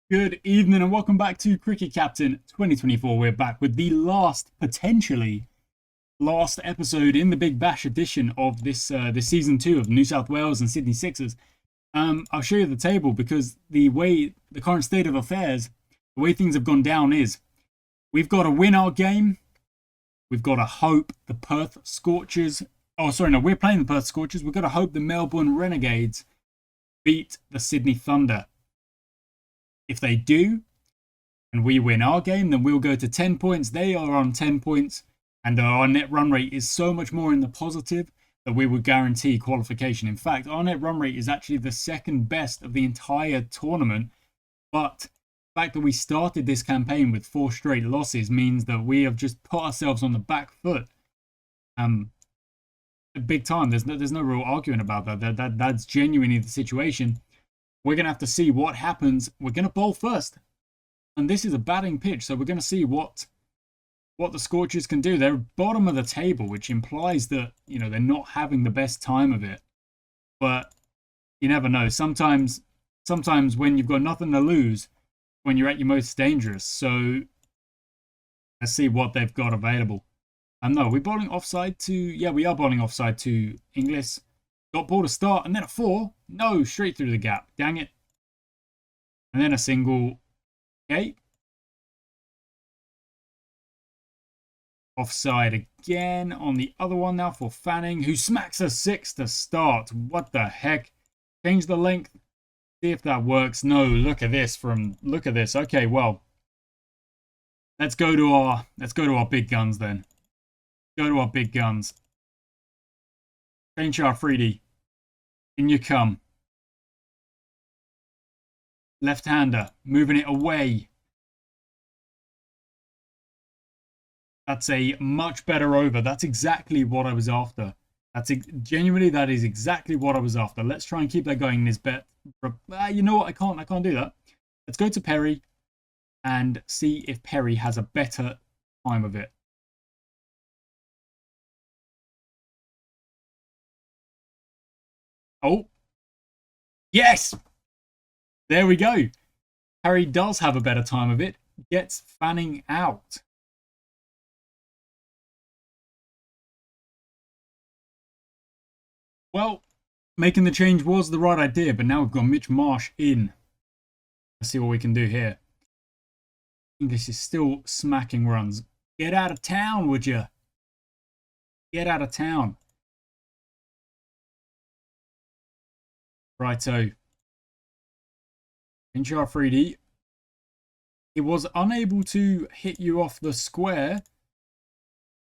Good evening and welcome back to Cricket Captain 2024. We're back with the potentially last episode in the Big Bash edition of this season 2 of New South Wales and Sydney Sixers. I'll show you the table because the current state of affairs, the way things have gone down is we've got to win our game. We've got to hope the Perth Scorchers. Oh, sorry, no, we're playing the Perth Scorchers. We've got to hope the Melbourne Renegades beat the Sydney Thunder. If they do, and we win our game, then we'll go to 10 points. They are on 10 points, and our net run rate is so much more in the positive that we would guarantee qualification. In fact, our net run rate is actually the second best of the entire tournament, but the fact that we started this campaign with 4 straight losses means that we have just put ourselves on the back foot. Big time. There's no real arguing about that. That's genuinely the situation. We're going to have to see what happens. We're going to bowl first. And this is a batting pitch, so we're going to see what the Scorchers can do. They're bottom of the table, which implies that, they're not having the best time of it. But you never know. Sometimes when you've got nothing to lose, when you're at your most dangerous. So let's see what they've got available. No, we're bowling offside to... Yeah, we are bowling offside to Inglis. Got ball to start, and then a 4. No, straight through the gap. Dang it. And then a single. Okay. Offside again on the other one now for Fanning, who smacks a 6 to start. What the heck? Change the length. See if that works. No, look at this. Look at this. Okay, well. Let's go to our big guns then. Go to our big guns. Jos3h, in you come. Left-hander, moving it away. That's a much better over. That's exactly what I was after. Genuinely, that is exactly what I was after. Let's try and keep that going in this bet. You know what? I can't do that. Let's go to Perry and see if Perry has a better time of it. Oh, yes! There we go. Harry does have a better time of it. Gets Fanning out. Well, making the change was the right idea, but now we've got Mitch Marsh in. Let's see what we can do here. English is still smacking runs. Get out of town, would you? Get out of town. Righto. In Jos3h, he was unable to hit you off the square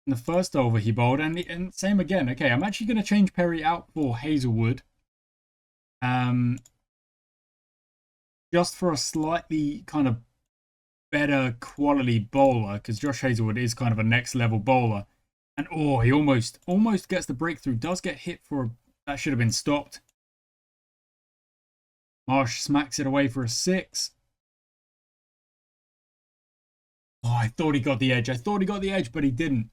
in the first over he bowled, and same again. Okay, I'm actually going to change Perry out for Hazelwood. Just for a slightly kind of better quality bowler, because Josh Hazelwood is kind of a next level bowler. And oh, he almost gets the breakthrough. Does get hit for that should have been stopped. Marsh smacks it away for a 6. Oh, I thought he got the edge. But he didn't.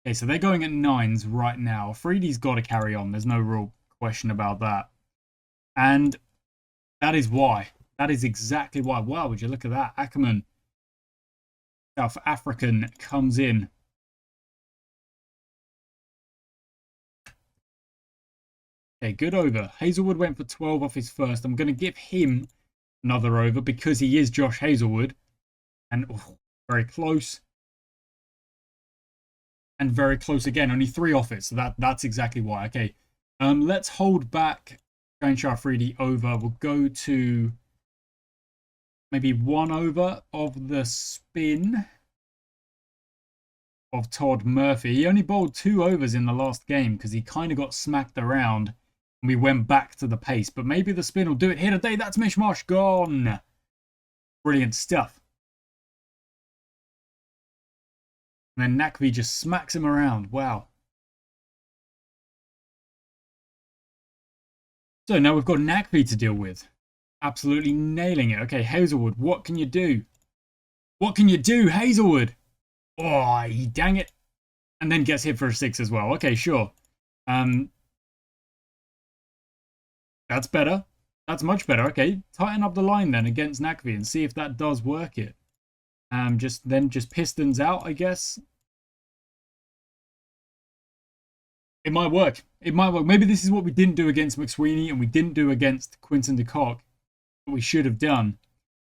Okay, so they're going at 9s right now. Freedy's got to carry on. There's no real question about that. And that is why. That is exactly why. Wow, would you look at that? Ackerman, South African, comes in. Okay, good over. Hazelwood went for 12 off his first. I'm going to give him another over because he is Josh Hazelwood. And very close. And very close again. Only 3 off it. So that's exactly why. Okay, let's hold back Jos3h over. We'll go to maybe 1 over of the spin of Todd Murphy. He only bowled 2 overs in the last game because he kind of got smacked around. And we went back to the pace. But maybe the spin will do it here today. That's Mitch Marsh gone. Brilliant stuff. And then Nakvi just smacks him around. Wow. So now we've got Nakvi to deal with. Absolutely nailing it. Okay, Hazelwood, what can you do? What can you do, Hazelwood? Oh, dang it. And then gets hit for a 6 as well. Okay, sure. That's better. That's much better. Okay, tighten up the line then against Nakvi and see if that does work it. Just Pistons out, I guess. It might work. It might work. Maybe this is what we didn't do against McSweeney and we didn't do against Quinton de Kock. What we should have done.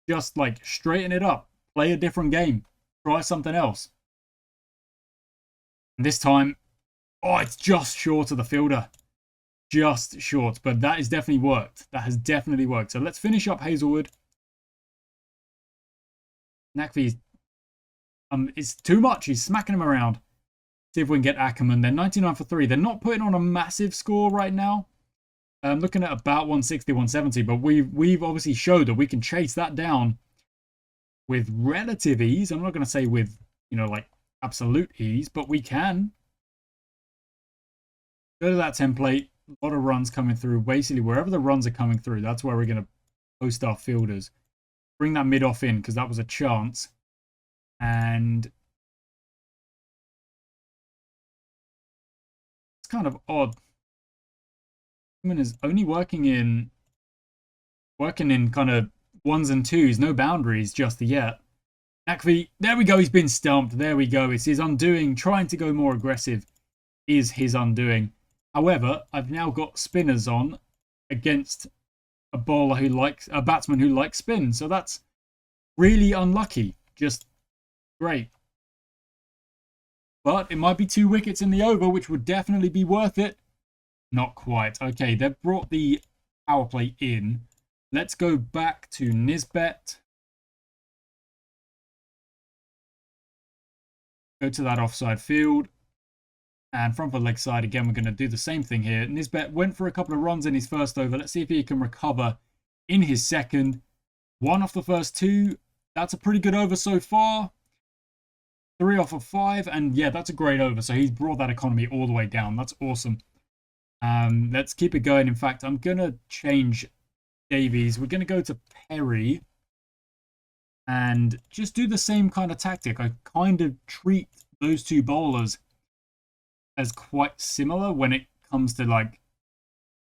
Just like straighten it up. Play a different game. Try something else. And this time, oh, it's just short of the fielder. Just short. But that has definitely worked. That has definitely worked. So let's finish up Hazelwood. Nakvi, it's too much. He's smacking him around. See if we can get Ackerman. They're 99 for 3. They're not putting on a massive score right now. I'm looking at about 160, 170, but we've obviously showed that we can chase that down with relative ease. I'm not going to say with, like absolute ease, but we can. Go to that template. A lot of runs coming through. Basically, wherever the runs are coming through, that's where we're going to post our fielders. Bring that mid-off in, because that was a chance. And it's kind of odd. Is only working in kind of 1s and 2s, no boundaries just yet. Nakvi, there we go, he's been stumped. There we go. It's his undoing. Trying to go more aggressive is his undoing. However, I've now got spinners on against a batsman who likes spin. So that's really unlucky. Just great. But it might be 2 wickets in the over, which would definitely be worth it. Not quite. Okay, they've brought the power play in. Let's go back to Nisbet. Go to that offside field. And from the leg side, again, we're going to do the same thing here. Nisbet went for a couple of runs in his first over. Let's see if he can recover in his second. 1 off the first 2. That's a pretty good over so far. 3 off of 5. And yeah, that's a great over. So he's brought that economy all the way down. That's awesome. Let's keep it going. In fact, I'm going to change Davies. We're going to go to Perry. And just do the same kind of tactic. I kind of treat those 2 bowlers as quite similar when it comes to, like,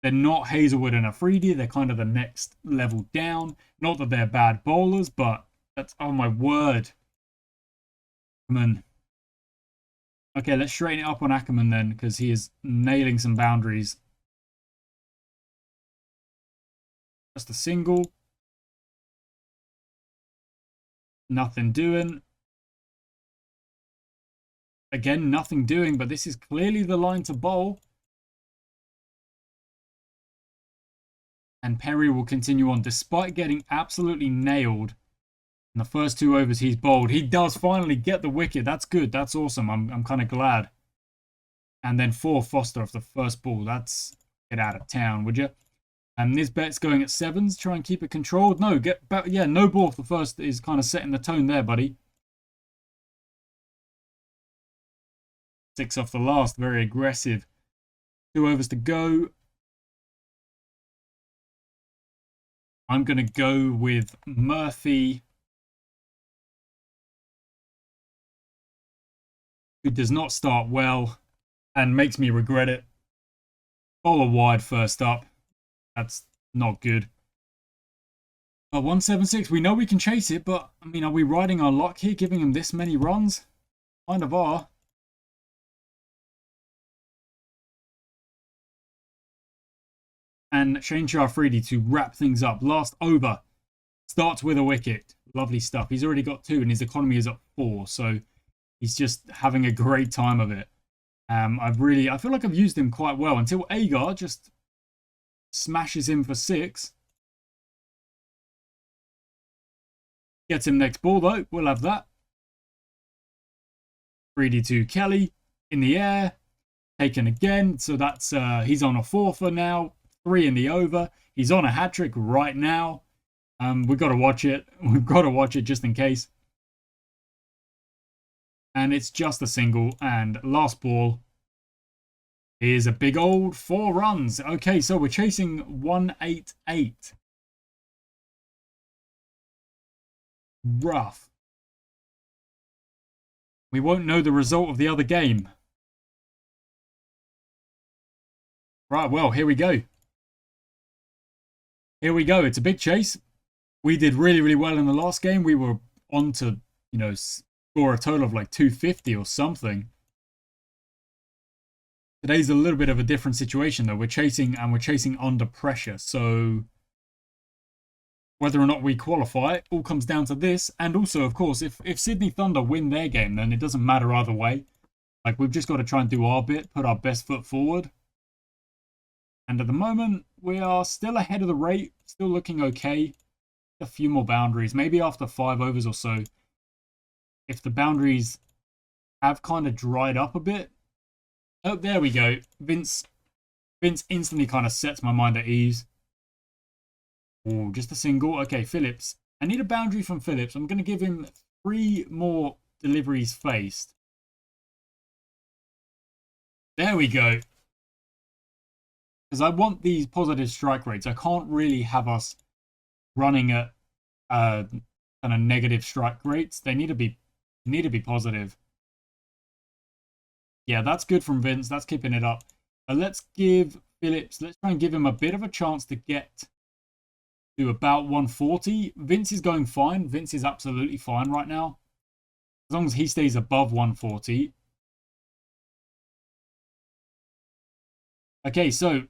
they're not Hazelwood and Afridi. They're kind of the next level down. Not that they're bad bowlers, but that's, oh my word. Ackerman. Okay, let's straighten it up on Ackerman then, because he is nailing some boundaries. Just a single. Nothing doing. Again, nothing doing, but this is clearly the line to bowl. And Perry will continue on, despite getting absolutely nailed in the first 2 overs he's bowled. He does finally get the wicket. That's good. That's awesome. I'm kind of glad. And then 4 Foster off the first ball. That's get out of town, would you? And Nisbet's going at 7s. Try and keep it controlled. No, get back. Yeah, no ball off the first is kind of setting the tone there, buddy. 6 off the last. Very aggressive. 2 overs to go. I'm going to go with Murphy, who does not start well and makes me regret it. Bowler wide first up. That's not good. 176. We know we can chase it, but, I mean, are we riding our luck here, giving him this many runs? Kind of are. And Shane Afridi to wrap things up. Last over. Starts with a wicket. Lovely stuff. He's already got 2 and his economy is up 4. So he's just having a great time of it. I feel like I've used him quite well until Agar just smashes him for 6. Gets him next ball though. We'll have that. Afridi to Kelly in the air. Taken again. So that's he's on a 4 for now. 3 in the over. He's on a hat-trick right now. We've got to watch it. We've got to watch it just in case. And it's just a single. And last ball is a big old 4 runs. Okay, so we're chasing 188. Rough. We won't know the result of the other game. Right, well, here we go. Here we go. It's a big chase. We did really, really well in the last game. We were on to, score a total of like 250 or something. Today's a little bit of a different situation, though. We're chasing under pressure. So whether or not we qualify all comes down to this. And also, of course, if Sydney Thunder win their game, then it doesn't matter either way. Like, we've just got to try and do our bit, put our best foot forward. And at the moment, we are still ahead of the rate, still looking okay. A few more boundaries, maybe after 5 overs or so. If the boundaries have kind of dried up a bit. Oh, there we go. Vince instantly kind of sets my mind at ease. Oh, just a single. Okay, Phillips. I need a boundary from Phillips. I'm going to give him 3 more deliveries faced. There we go. Because I want these positive strike rates. I can't really have us running at kind of negative strike rates. They need to be positive. Yeah, that's good from Vince. That's keeping it up. Let's give Phillips, let's try and give him a bit of a chance to get to about 140. Vince is going fine. Vince is absolutely fine right now. As long as he stays above 140. Okay, so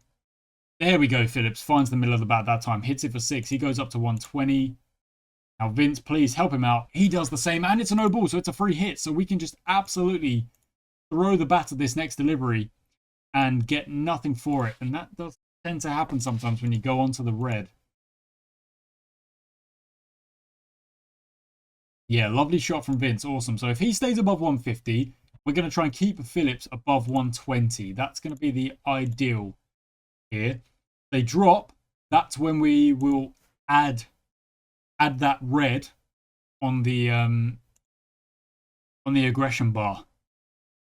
there we go. Phillips finds the middle of the bat that time. Hits it for 6. He goes up to 120. Now, Vince, please help him out. He does the same, and it's a no ball, so it's a free hit. So we can just absolutely throw the bat at this next delivery and get nothing for it. And that does tend to happen sometimes when you go onto the red. Yeah, lovely shot from Vince. Awesome. So if he stays above 150, we're going to try and keep Phillips above 120. That's going to be the ideal here. They drop. That's when we will add that red on the aggression bar.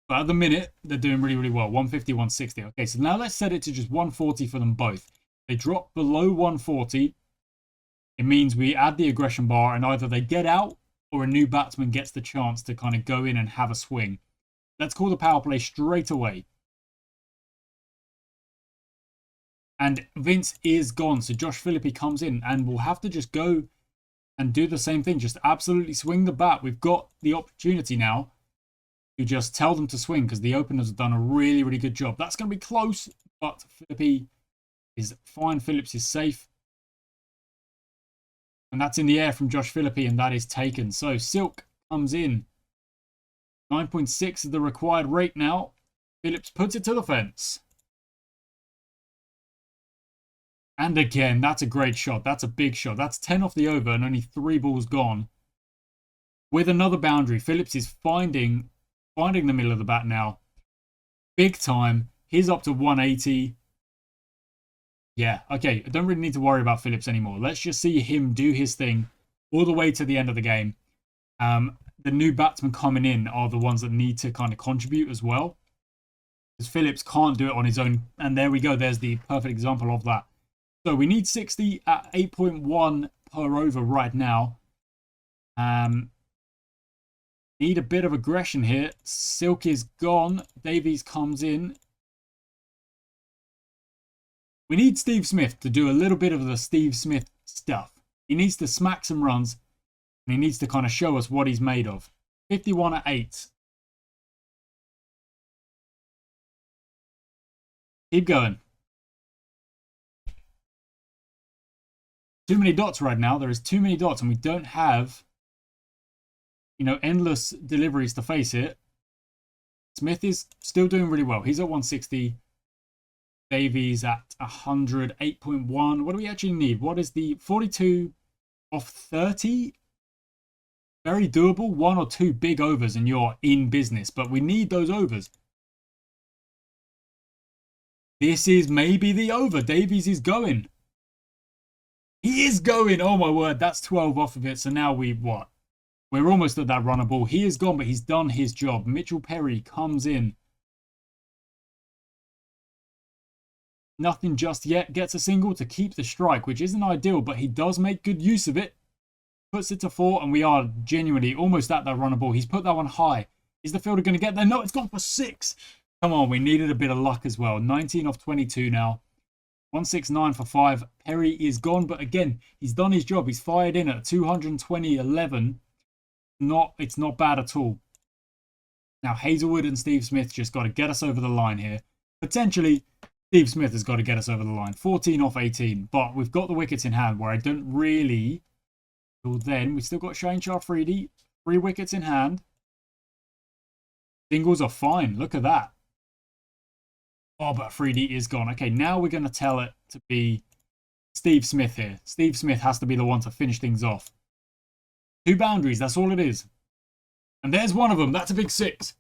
But at the minute, they're doing really, really well. 150, 160. Okay, so now let's set it to just 140 for them both. They drop below 140. It means we add the aggression bar, and either they get out or a new batsman gets the chance to kind of go in and have a swing. Let's call the power play straight away. And Vince is gone, so Josh Phillippe comes in, and we'll have to just go and do the same thing. Just absolutely swing the bat. We've got the opportunity now to just tell them to swing because the openers have done a really, really good job. That's going to be close, but Phillippe is fine. Phillips is safe. And that's in the air from Josh Phillippe, and that is taken. So Silk comes in. 9.6 is the required rate now. Phillips puts it to the fence. And again, that's a great shot. That's a big shot. That's 10 off the over and only 3 balls gone. With another boundary, Phillips is finding the middle of the bat now. Big time. He's up to 180. Yeah, okay. I don't really need to worry about Phillips anymore. Let's just see him do his thing all the way to the end of the game. The new batsmen coming in are the ones that need to kind of contribute as well. Because Phillips can't do it on his own. And there we go. There's the perfect example of that. So we need 60 at 8.1 per over right now. Need a bit of aggression here. Silk is gone. Davies comes in. We need Steve Smith to do a little bit of the Steve Smith stuff. He needs to smack some runs. And he needs to kind of show us what he's made of. 51 at 8. Keep going. Too many dots right now. There is too many dots, and we don't have, endless deliveries to face it. Smith is still doing really well. He's at 160. Davies at 100. 8.1. What do we actually need? What is the 42 off 30? Very doable. 1 or 2 big overs, and you're in business. But we need those overs. This is maybe the over. Davies is going. He is going. Oh, my word. That's 12 off of it. So now what? We're almost at that runner ball. He is gone, but he's done his job. Mitchell Perry comes in. Nothing just yet. Gets a single to keep the strike, which isn't ideal, but he does make good use of it. Puts it to 4, and we are genuinely almost at that runner ball. He's put that one high. Is the fielder going to get there? No, it's gone for 6. Come on, we needed a bit of luck as well. 19 off 22 now. 169 for 5. Perry is gone, but again, he's done his job. He's fired in at 220.11. It's not bad at all. Now, Hazelwood and Steve Smith just got to get us over the line here. Potentially, Steve Smith has got to get us over the line. 14 off 18, but we've got the wickets in hand where I don't really... Till then, we've still got Shane Shah Freedy. 3 wickets in hand. Singles are fine. Look at that. Oh, but Freedy is gone. Okay, now we're going to tell it to be Steve Smith here. Steve Smith has to be the one to finish things off. 2 boundaries, that's all it is. And there's one of them. That's a big 6.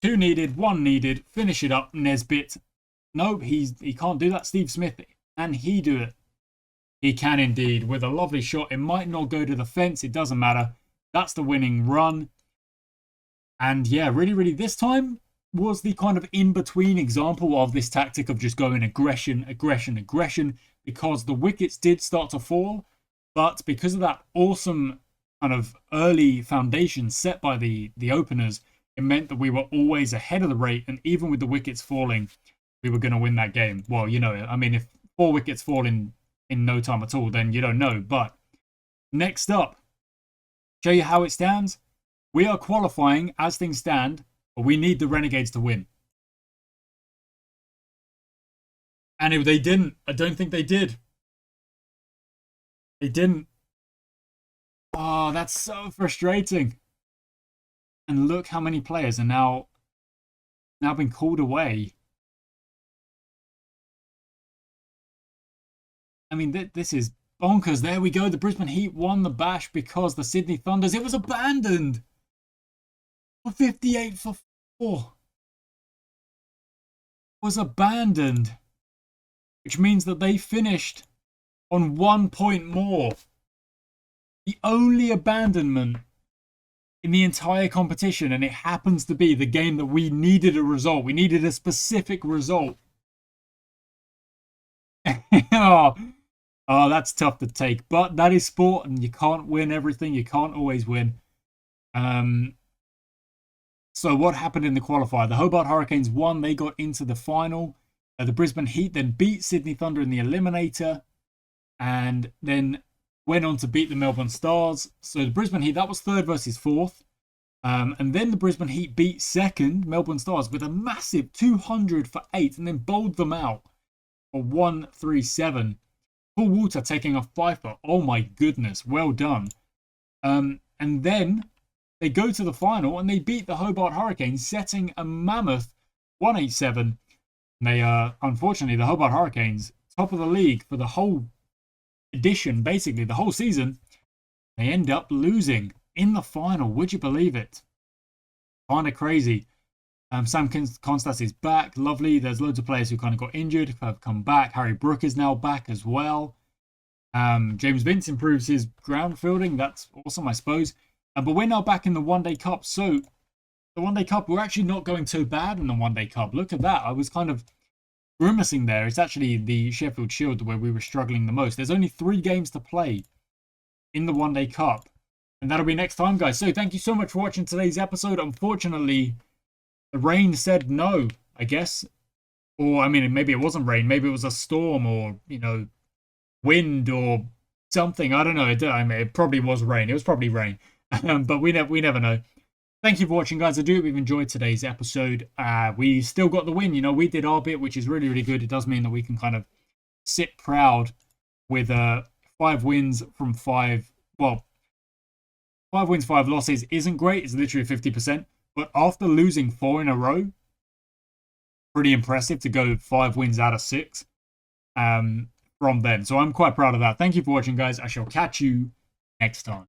2 needed, 1 needed. Finish it up, Nesbitt. Nope, he can't do that. Steve Smith. Can he do it? He can indeed. With a lovely shot. It might not go to the fence. It doesn't matter. That's the winning run. And yeah, really, this time was the kind of in-between example of this tactic of just going aggression, because the wickets did start to fall. But because of that awesome kind of early foundation set by the openers, it meant that we were always ahead of the rate. And even with the wickets falling, we were going to win that game. Well, you know, I mean, if 4 wickets fall in no time at all, then you don't know. But next up, show you how it stands. We are qualifying as things stand, but we need the Renegades to win. And if they didn't, I don't think they did. They didn't. Oh, that's so frustrating. And look how many players are now been called away. I mean, this is bonkers. There we go. The Brisbane Heat won the bash because the Sydney Thunders, it was abandoned. 58 for 4 was abandoned, which means that they finished on 1 point more. The only abandonment in the entire competition, and it happens to be the game that we needed a result. We needed a specific result. Oh, that's tough to take, but that is sport, and you can't win everything. You can't always win. So what happened in the qualifier? The Hobart Hurricanes won. They got into the final. The Brisbane Heat then beat Sydney Thunder in the eliminator, and then went on to beat the Melbourne Stars. So the Brisbane Heat, that was 3rd versus 4th. And then the Brisbane Heat beat 2nd Melbourne Stars with a massive 200 for 8, and then bowled them out for 137. Paul Walter taking a 5-er. Oh my goodness, well done. And then they go to the final and they beat the Hobart Hurricanes, setting a mammoth 187. They unfortunately, the Hobart Hurricanes, top of the league for the whole edition, basically the whole season. They end up losing in the final. Would you believe it? Kind of crazy. Sam Constas is back. Lovely. There's loads of players who kind of got injured, have come back. Harry Brook is now back as well. James Vince improves his ground fielding. That's awesome, I suppose. But we're now back in the One Day Cup. So the One Day Cup, we're actually not going too bad in the One Day Cup. Look at that. I was kind of grimacing there. It's actually the Sheffield Shield where we were struggling the most. There's only 3 games to play in the One Day Cup. And that'll be next time, guys. So thank you so much for watching today's episode. Unfortunately, the rain said no, I guess. Or, I mean, maybe it wasn't rain. Maybe it was a storm or, you know, wind or something. I don't know. I mean, it probably was rain. It was probably rain. But we never know. Thank you for watching, guys. I do hope you've enjoyed today's episode. We still got the win. You know, we did our bit, which is really, really good. It does mean that we can kind of sit proud with 5 wins from 5. Well, 5 wins, 5 losses isn't great. It's literally 50%. But after losing 4 in a row, pretty impressive to go 5 wins out of 6 from then. So I'm quite proud of that. Thank you for watching, guys. I shall catch you next time.